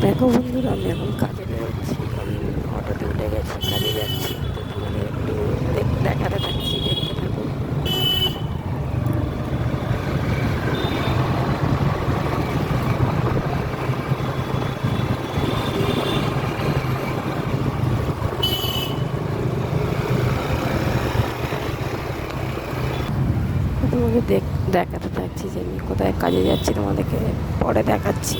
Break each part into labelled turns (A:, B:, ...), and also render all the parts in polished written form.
A: দেখো বন্ধুরা, আমি এখন কাজে বেরোচ্ছি। আমি অটোতে উঠে গেছি, কাজে যাচ্ছি। তো তোমাদের একটু দেখাতে থাকছি, দেখতে থাকো। তোমাকে দেখাতে থাকছি যে আমি কোথায় কাজে যাচ্ছি, তোমাদেরকে পরে দেখাচ্ছি।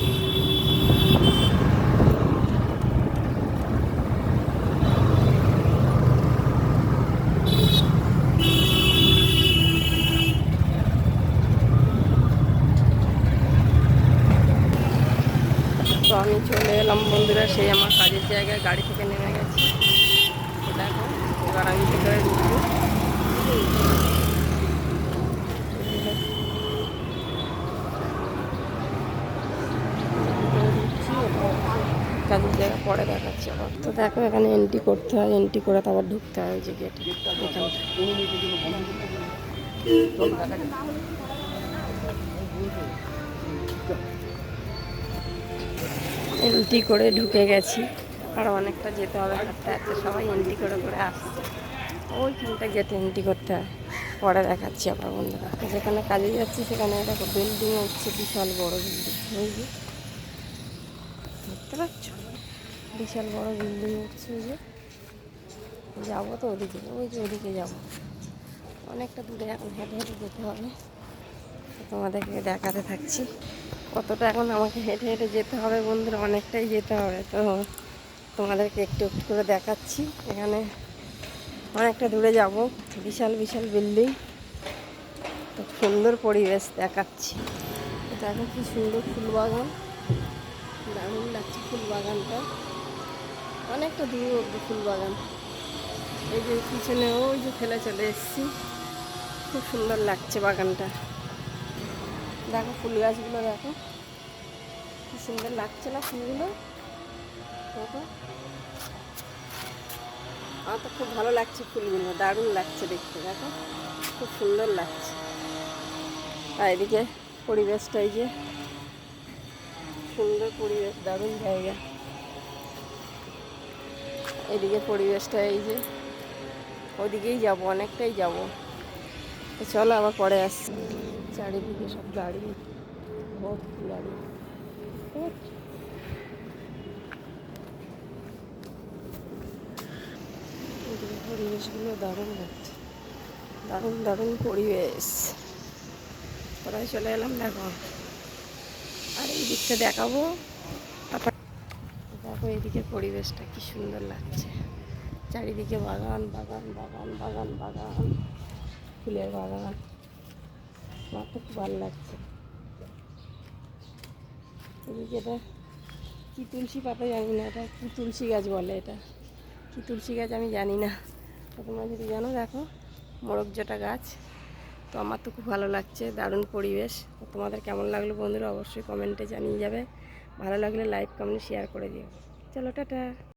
A: তো আমি চলে এলাম বন্ধুরা, সেই আমার কাজের জায়গায় গাড়ি থেকে নেমে গেছি। দেখো, এবার আমি ভিতরে ঢুকবো। কাজের জায়গা পরে দেখাচ্ছি আবার। তো দেখো, এখানে এন্ট্রি করতে হয়, এন্ট্রি করে তো আবার ঢুকতে হয় যে গেট এখানটা। এন্ট্রি করে ঢুকে গেছি, আর অনেকটা যেতে হবে, হাঁটতে হাঁটতে সবাই এন্ট্রি করে করে আসছে। ওইখানটা গেটে এন্ট্রি করতে হয়, পরে দেখাচ্ছি আবার বন্ধুরা। যেখানে কাজে যাচ্ছি সেখানে দেখো বিল্ডিং হচ্ছে, বিশাল বড় বিল্ডিং। বুঝলি, দেখতে পাচ্ছ, বিশাল বড় বিল্ডিং হচ্ছে। ওই যে যাবো তো ওদিকে, ওই যে ওদিকে যাবো, অনেকটা দূরে এখন হেঁটে হেঁটে যেতে হবে। তোমাদেরকে দেখাতে থাকছি কতটা এখন আমাকে হেঁটে হেঁটে যেতে হবে বন্ধুরা, অনেকটাই যেতে হবে। তো তোমাদেরকে একটু একটু করে দেখাচ্ছি। এখানে অনেকটা দূরে যাব, বিশাল বিশাল বিল্ডিং, তো সুন্দর পরিবেশ দেখাচ্ছি। দেখো কি সুন্দর ফুল বাগান, দারুণ লাগছে ফুল বাগানটা, অনেকটা দূর অব্দি ফুল বাগান। এই যে পিছনে ওই যে ফেলে চলে এসেছি, খুব সুন্দর লাগছে বাগানটা। দেখো ফুল গাছগুলো, দেখো কি সুন্দর লাগছে না ফুলগুলো। দেখো, আমার তো খুব ভালো লাগছে ফুলগুলো, দারুণ লাগছে দেখতে। দেখো খুব সুন্দর লাগছে। আর এদিকে পরিবেশটা, এই যে সুন্দর পরিবেশ, দারুণ জায়গা। এদিকে পরিবেশটা, এই যে ওদিকেই যাব, অনেকটাই যাব। তো চলো আবার পরে আসছি। চারিদিকে সব গাড়ি, ভর্তি গাড়ি। এদিকে পরিবেশগুলো দারুণ লাগছে, দারুণ দারুণ পরিবেশ। কোথায় চলে এলাম দেখো, আর এই দিকটা দেখাবো। দেখো এইদিকে পরিবেশটা কি সুন্দর লাগছে, চারিদিকে বাগান বাগান বাগান বাগান বাগান, ফুলের বাগান। আমার তো খুব ভালো লাগছে। এদিকে এটা কি তুলসী পাতা জানি না, এটা কি তুলসী গাছ বলে, এটা কি তুলসী গাছ আমি জানি না। তো তোমরা যদি জানো দেখো, মোরগজটা গাছ। তো আমার তো খুব ভালো লাগছে, দারুণ পরিবেশ। তো তোমাদের কেমন লাগলো বন্ধুরা, অবশ্যই কমেন্টে জানিয়ে যাবে। ভালো লাগলে লাইক কমেন্ট শেয়ার করে দিও। চলো টাটা।